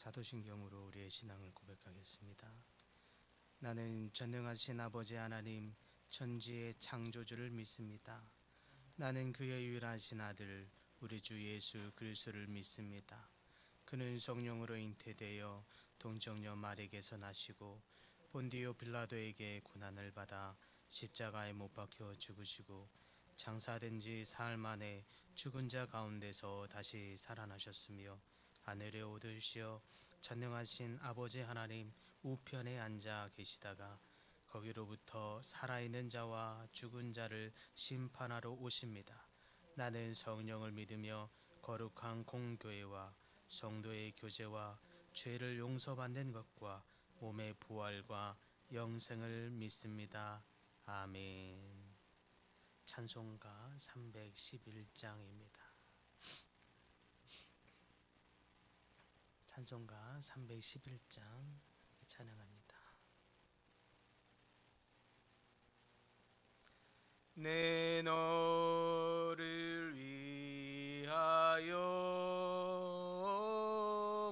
사도신경으로 우리의 신앙을 고백하겠습니다. 나는 전능하신 아버지 하나님 천지의 창조주를 믿습니다. 나는 그의 유일하신 아들 우리 주 예수 그리스도를 믿습니다. 그는 성령으로 잉태되어 동정녀 마리에게서 나시고 본디오 빌라도에게 고난을 받아 십자가에 못 박혀 죽으시고 장사된 지 사흘 만에 죽은 자 가운데서 다시 살아나셨으며 하늘에 오르시어 전능하신 아버지 하나님 우편에 앉아 계시다가 거기로부터 살아있는 자와 죽은 자를 심판하러 오십니다. 나는 성령을 믿으며 거룩한 공교회와 성도의 교제와 죄를 용서받는 것과 몸의 부활과 영생을 믿습니다. 아멘. 찬송가 311장입니다. 찬송가 311장 찬양합니다. 내 너를 위하여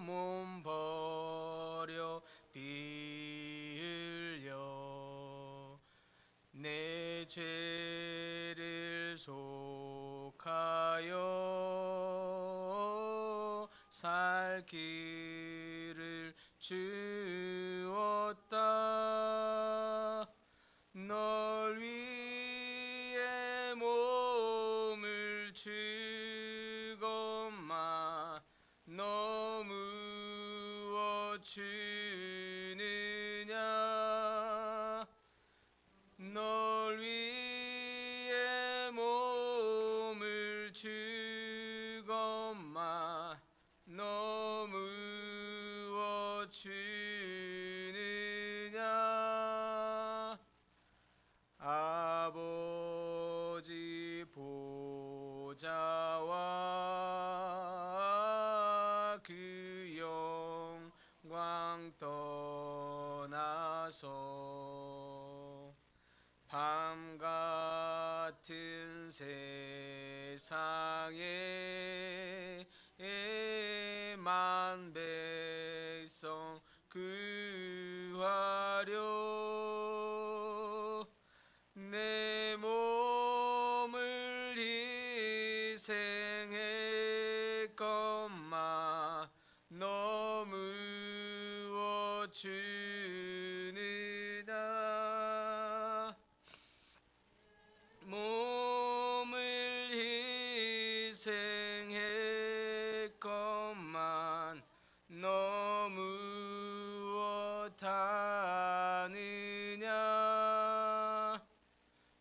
몸 버려 피 흘려 내 죄를 속하여 살 길을 주었다. 널 위해 몸을 주건만 너 무엇 주느냐. 널 위해 몸을 주건만 너 무엇 주느냐. 아버지 보좌와 그 영광 떠나서 밤 같은 세상에 만 백성 구하려 내 몸을 희생했건만 너 무엇 주느냐. 몸을 희생했건만 너 무엇 하느냐.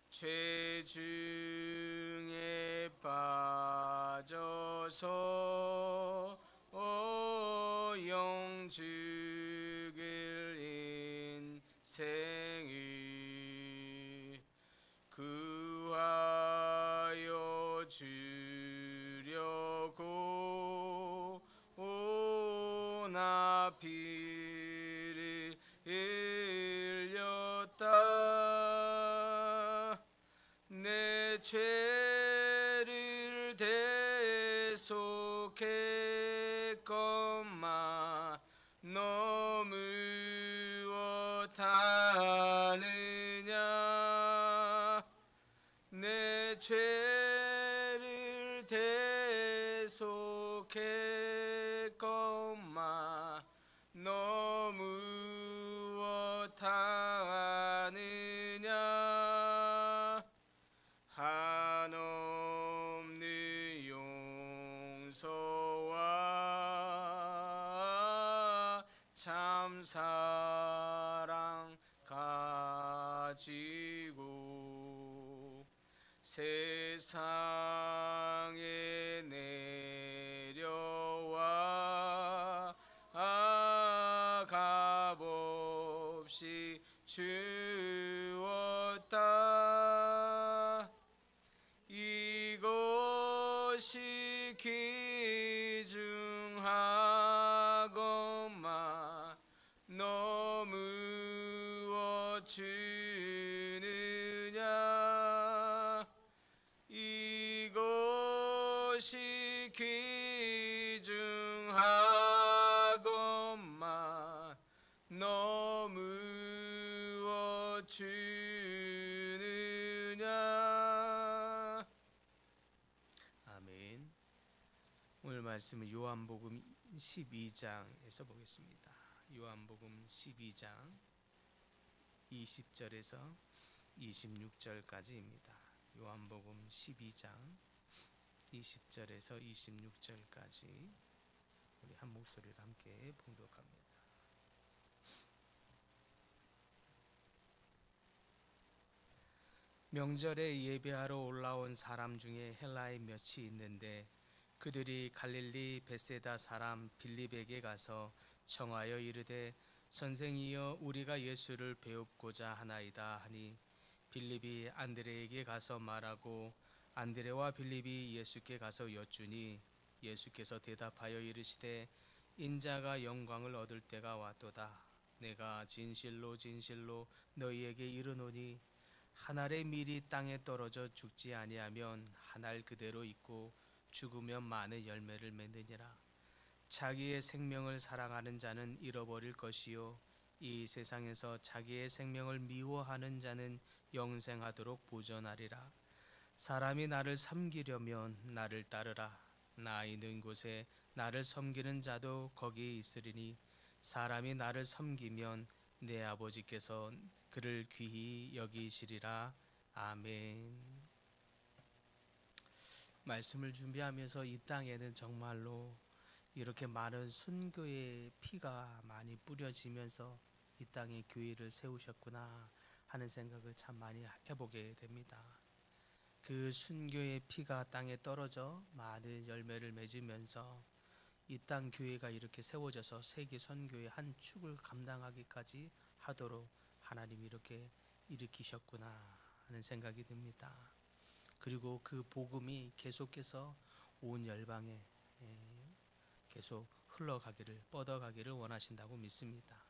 죄 중에 빠져서 영 죽을 인생을 구하여 주려고 나 피를 흘렸다. 내 죄를 대속했건만 너 무엇 하느냐. 내 죄를 대속했건만 너 무엇 하느냐. 한없는 용서와 참 사랑 가지고 세상에 내려와 값없이 주었다. 이것이 귀중하건만 너 무엇 주느냐. 이것이 귀중하건만 주냐. 아멘. 오늘 말씀은 요한복음 12장에서 보겠습니다. 요한복음 12장 20절에서 26절까지입니다. 요한복음 12장 20절에서 26절까지 우리 한 목소리로 함께 봉독합니다. 명절에 예배하러 올라온 사람 중에 헬라의 몇이 있는데 그들이 갈릴리 벳세다 사람 빌립에게 가서 청하여 이르되 선생이여 우리가 예수를 배웁고자 하나이다 하니 빌립이 안드레에게 가서 말하고 안드레와 빌립이 예수께 가서 여쭈니 예수께서 대답하여 이르시되 인자가 영광을 얻을 때가 왔도다. 내가 진실로 진실로 너희에게 이르노니 한 알의 밀이 땅에 떨어져 죽지 아니하면 한 알 그대로 있고 죽으면 많은 열매를 맺느니라. 자기의 생명을 사랑하는 자는 잃어버릴 것이요 이 세상에서 자기의 생명을 미워하는 자는 영생하도록 보존하리라. 사람이 나를 섬기려면 나를 따르라. 나 있는 곳에 나를 섬기는 자도 거기 있으리니 사람이 나를 섬기면 내 아버지께서 그를 귀히 여기시리라. 아멘. 말씀을 준비하면서 이 땅에는 정말로 이렇게 많은 순교의 피가 많이 뿌려지면서 이 땅에 교회를 세우셨구나 하는 생각을 참 많이 해보게 됩니다. 그 순교의 피가 땅에 떨어져 많은 열매를 맺으면서 이 땅 교회가 이렇게 세워져서 세계 선교의 한 축을 감당하기까지 하도록 하나님이 이렇게 일으키셨구나 하는 생각이 듭니다. 그리고 그 복음이 계속해서 온 열방에 계속 흘러가기를 뻗어가기를 원하신다고 믿습니다.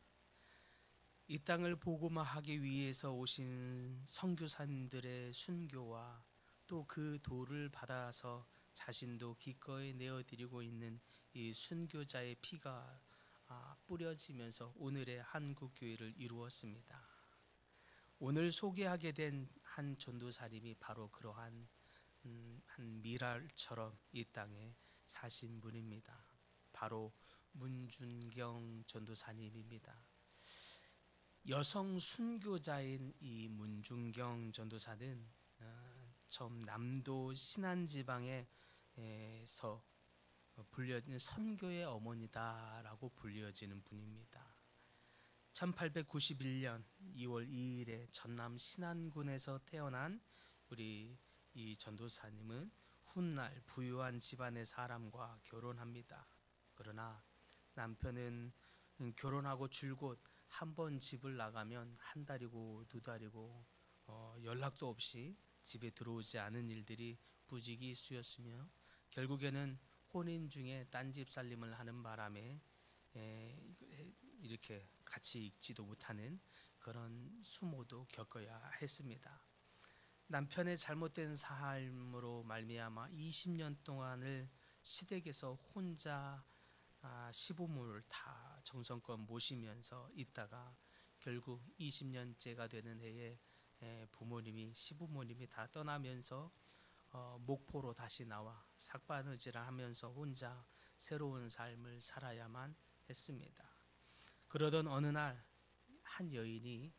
이 땅을 복음화하기 위해서 오신 선교사님들의 순교와 또 그 도를 받아서 자신도 기꺼이 내어드리고 있는 이 순교자의 피가 뿌려지면서 오늘의 한국교회를 이루었습니다. 오늘 소개하게 된 한 전도사님이 바로 그러한 한 미랄처럼 이 땅에 사신 분입니다. 바로 문준경 전도사님입니다. 여성 순교자인 이 문준경 전도사는 처음 남도 신안지방에서 불려진 선교의 어머니다라고 불려지는 분입니다. 1891년 2월 2일에 전남 신안군에서 태어난 우리 이 전도사님은 훗날 부유한 집안의 사람과 결혼합니다. 그러나 남편은 결혼하고 줄곧 한 번 집을 나가면 한 달이고 두 달이고 연락도 없이 집에 들어오지 않은 일들이 부지기수였으며 결국에는 혼인 중에 딴집 살림을 하는 바람에 이렇게 같이 있지도 못하는 그런 수모도 겪어야 했습니다. 남편의 잘못된 삶으로 말미암아 20년 동안을 시댁에서 혼자 시부모를 다 정성껏 모시면서 있다가 결국 20년째가 되는 해에 부모님이 시부모님이 다 떠나면서 목포로 다시 나와 삭바느질을 하면서 혼자 새로운 삶을 살아야만 했습니다. 그러던 어느 날 한 여인이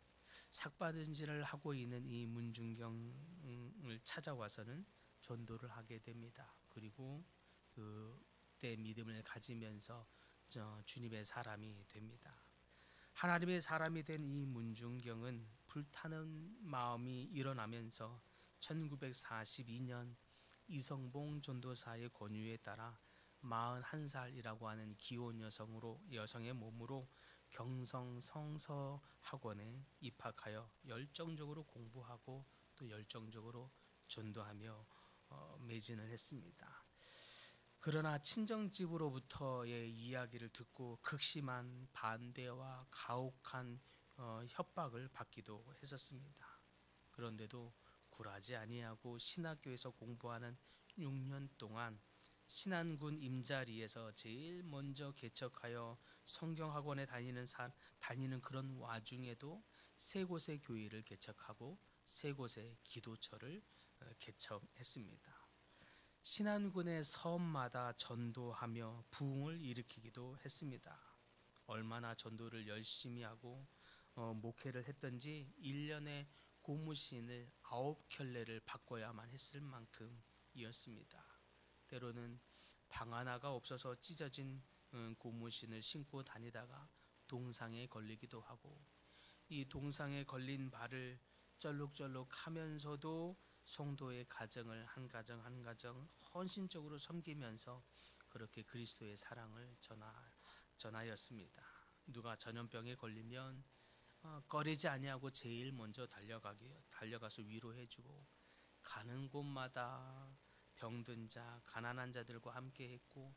삭바느질을 하고 있는 이 문준경을 찾아와서는 전도를 하게 됩니다. 그리고 그때 믿음을 가지면서 주님의 사람이 됩니다. 하나님의 사람이 된 이 문준경은 불타는 마음이 일어나면서 1942년 이성봉 전도사의 권유에 따라 41살이라고 하는 기혼 여성의 몸으로 경성 성서학원에 입학하여 열정적으로 공부하고 또 열정적으로 전도하며 매진을 했습니다. 그러나 친정집으로부터의 이야기를 듣고 극심한 반대와 가혹한 협박을 받기도 했었습니다. 그런데도 굴하지 아니하고 신학교에서 공부하는 6년 동안 신안군 임자리에서 제일 먼저 개척하여 성경학원에 다니는 그런 와중에도 세 곳의 교회를 개척하고 세 곳의 기도처를 개척했습니다. 신안군의 섬마다 전도하며 부흥을 일으키기도 했습니다. 얼마나 전도를 열심히 하고 목회를 했던지 1년에 고무신을 9켤레를 바꿔야만 했을 만큼이었습니다. 때로는 방 하나가 없어서 찢어진 고무신을 신고 다니다가 동상에 걸리기도 하고, 이 동상에 걸린 발을 쩔룩쩔룩 하면서도 성도의 가정을 한 가정 한 가정 헌신적으로 섬기면서 그렇게 그리스도의 사랑을 전하였습니다. 누가 전염병에 걸리면 꺼리지 아니하고 제일 먼저 달려가서 위로해주고, 가는 곳마다 병든 자, 가난한 자들과 함께했고,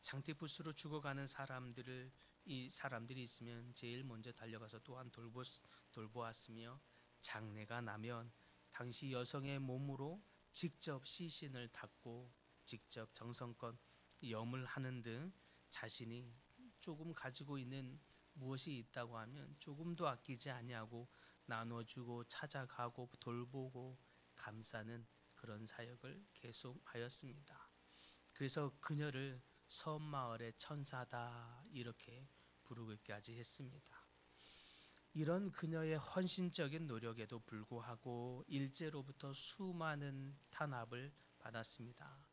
장티푸스로 죽어가는 사람들이 있으면 제일 먼저 달려가서 또한 돌보았으며, 장례가 나면 당시 여성의 몸으로 직접 시신을 닦고 직접 정성껏 염을 하는 등 자신이 조금 가지고 있는 무엇이 있다고 하면 조금도 아끼지 아니하고 나눠주고 찾아가고 돌보고 감싸는 그런 사역을 계속하였습니다. 그래서 그녀를 섬마을의 천사다 이렇게 부르기까지 했습니다. 이런 그녀의 헌신적인 노력에도 불구하고 일제로부터 수많은 탄압을 받았습니다.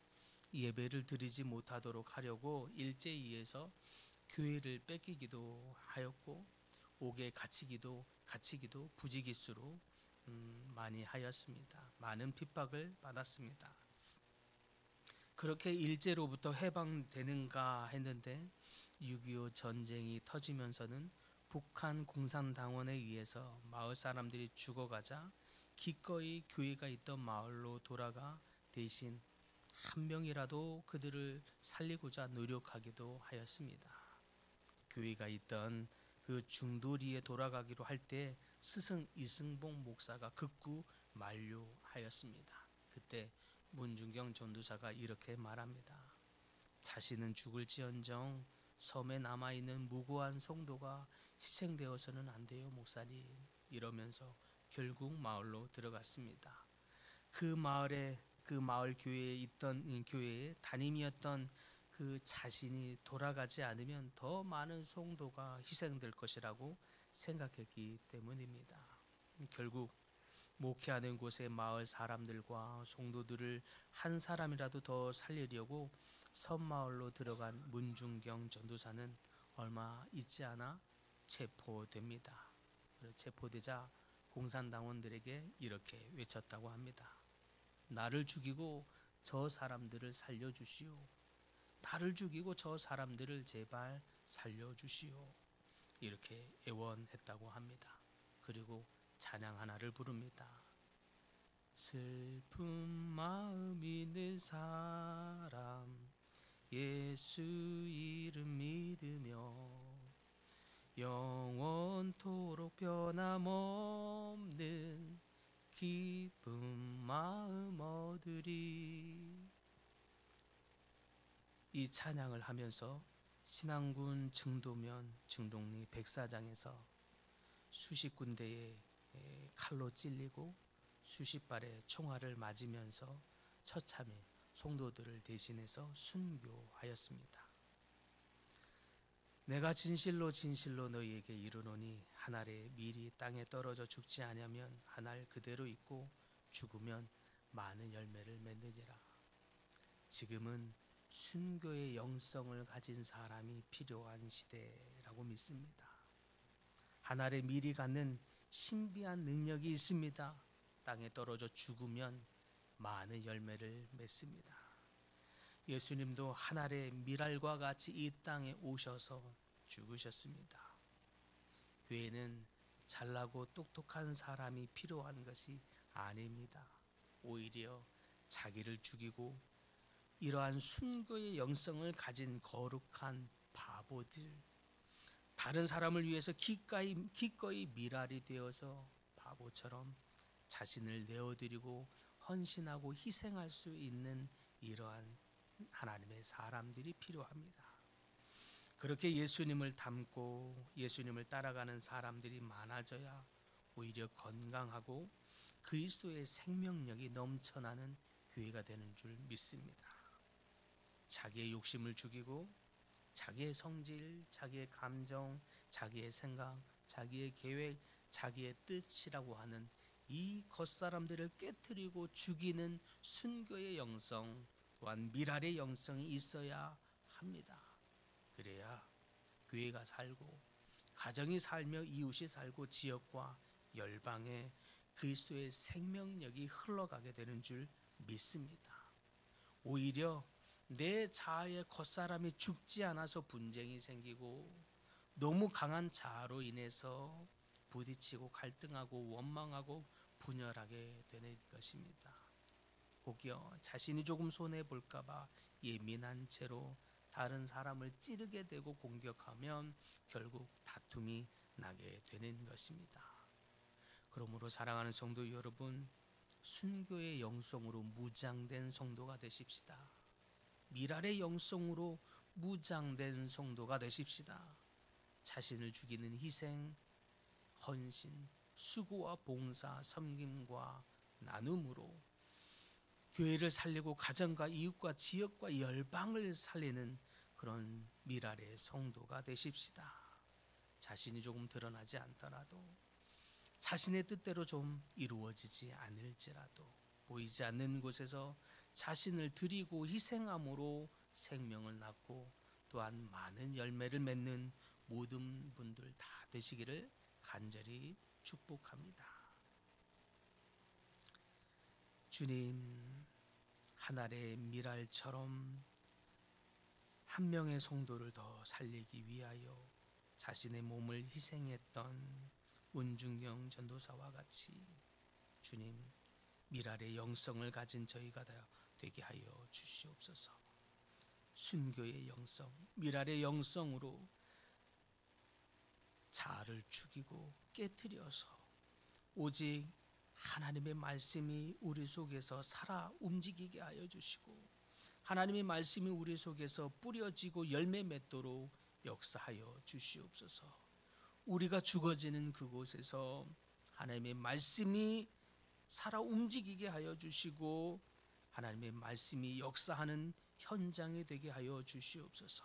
예배를 드리지 못하도록 하려고 일제에 의해서 교회를 뺏기기도 하였고, 옥에 갇히기도 부지기수로 많이 하였습니다. 많은 핍박을 받았습니다. 그렇게 일제로부터 해방되는가 했는데 6.25 전쟁이 터지면서는 북한 공산당원에 의해서 마을 사람들이 죽어가자 기꺼이 교회가 있던 마을로 돌아가 대신 한 명이라도 그들을 살리고자 노력하기도 하였습니다. 교회가 있던 그 중도리에 돌아가기로 할 때 스승 이승봉 목사가 극구 만류하였습니다. 그때 문중경 전도사가 이렇게 말합니다. 자신은 죽을지언정 섬에 남아있는 무고한 성도가 희생되어서는 안 돼요, 목사님. 이러면서 결국 마을로 들어갔습니다. 그 마을 교회에 있던 교회의 담임이었던 그 자신이 돌아가지 않으면 더 많은 성도가 희생될 것이라고 생각했기 때문입니다. 결국 목회하는 곳의 마을 사람들과 성도들을 한 사람이라도 더 살리려고 섬마을로 들어간 문중경 전도사는 얼마 있지 않아 체포됩니다. 체포되자 공산당원들에게 이렇게 외쳤다고 합니다. 나를 죽이고 저 사람들을 살려주시오. 나를 죽이고 저 사람들을 제발 살려주시오. 이렇게 애원했다고 합니다. 그리고 찬양 하나를 부릅니다. 슬픈 마음 있는 사람 예수 이름 믿으며 영원토록 변함없는 기쁜 마음 얻으리. 이 찬양을 하면서 신안군 증도면 증동리 백사장에서 수십 군데의 칼로 찔리고 수십 발의 총알을 맞으면서 처참히 성도들을 대신해서 순교하였습니다. 내가 진실로 너희에게 이르노니 한 알의 밀이 땅에 떨어져 죽지 아니하면 한 알 그대로 있고 죽으면 많은 열매를 맺느니라. 지금은 순교의 영성을 가진 사람이 필요한 시대라고 믿습니다. 한 알의 밀이 갖는 신비한 능력이 있습니다. 땅에 떨어져 죽으면 많은 열매를 맺습니다. 예수님도 한 알의 밀알과 같이 이 땅에 오셔서 죽으셨습니다. 교회는 잘나고 똑똑한 사람이 필요한 것이 아닙니다. 오히려 자기를 죽이고 이러한 순교의 영성을 가진 거룩한 바보들, 다른 사람을 위해서 기꺼이 밀알이 되어서 바보처럼 자신을 내어드리고 헌신하고 희생할 수 있는 이러한 하나님의 사람들이 필요합니다. 그렇게 예수님을 닮고 예수님을 따라가는 사람들이 많아져야 오히려 건강하고 그리스도의 생명력이 넘쳐나는 교회가 되는 줄 믿습니다. 자기의 욕심을 죽이고 자기의 성질, 자기의 감정, 자기의 생각, 자기의 계획, 자기의 뜻이라고 하는 이 겉사람들을 깨트리고 죽이는 순교의 영성, 또한 미랄의 영성이 있어야 합니다. 그래야 교회가 살고 가정이 살며 이웃이 살고 지역과 열방에 그리스도의 생명력이 흘러가게 되는 줄 믿습니다. 오히려 내 자아의 겉사람이 죽지 않아서 분쟁이 생기고 너무 강한 자아로 인해서 부딪히고 갈등하고 원망하고 분열하게 되는 것입니다. 혹여 자신이 조금 손해볼까 봐 예민한 채로 다른 사람을 찌르게 되고 공격하면 결국 다툼이 나게 되는 것입니다. 그러므로 사랑하는 성도 여러분, 순교의 영성으로 무장된 성도가 되십시다. 미랄의 영성으로 무장된 성도가 되십시다. 자신을 죽이는 희생, 헌신, 수고와 봉사, 섬김과 나눔으로 교회를 살리고 가정과 이웃과 지역과 열방을 살리는 그런 미랄의 성도가 되십시다. 자신이 조금 드러나지 않더라도 자신의 뜻대로 좀 이루어지지 않을지라도 보이지 않는 곳에서 자신을 드리고 희생함으로 생명을 낳고 또한 많은 열매를 맺는 모든 분들 다 되시기를 간절히 축복합니다. 주님, 하늘의 미랄처럼 한 명의 성도를 더 살리기 위하여 자신의 몸을 희생했던 문중경 전도사와 같이 주님, 미랄의 영성을 가진 저희가 되게 하여 주시옵소서. 순교의 영성, 미랄의 영성으로 자아를 죽이고 깨트려서 오직 하나님의 말씀이 우리 속에서 살아 움직이게 하여 주시고 하나님의 말씀이 우리 속에서 뿌려지고 열매 맺도록 역사하여 주시옵소서. 우리가 죽어지는 그곳에서 하나님의 말씀이 살아 움직이게 하여 주시고 하나님의 말씀이 역사하는 현장이 되게 하여 주시옵소서.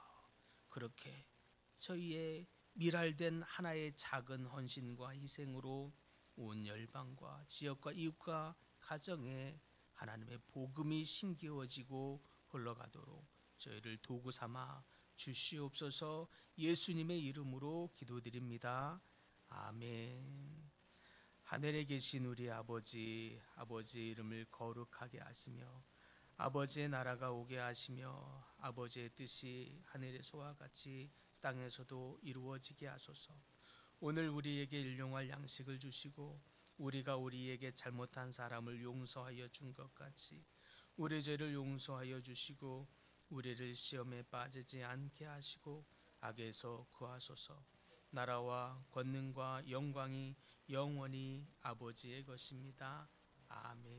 그렇게 저희의 미랄된 하나의 작은 헌신과 희생으로 온 열방과 지역과 이웃과 가정에 하나님의 복음이 심기워지고 흘러가도록 저희를 도구 삼아 주시옵소서. 예수님의 이름으로 기도드립니다. 아멘. 하늘에 계신 우리 아버지, 아버지의 이름을 거룩하게 하시며 아버지의 나라가 오게 하시며 아버지의 뜻이 하늘에서와 같이 땅에서도 이루어지게 하소서. 오늘 우리에게 일용할 양식을 주시고 우리가 우리에게 잘못한 사람을 용서하여 준 것 같이 우리 죄를 용서하여 주시고 우리를 시험에 빠지지 않게 하시고 악에서 구하소서. 나라와 권능과 영광이 영원히 아버지의 것입니다. 아멘.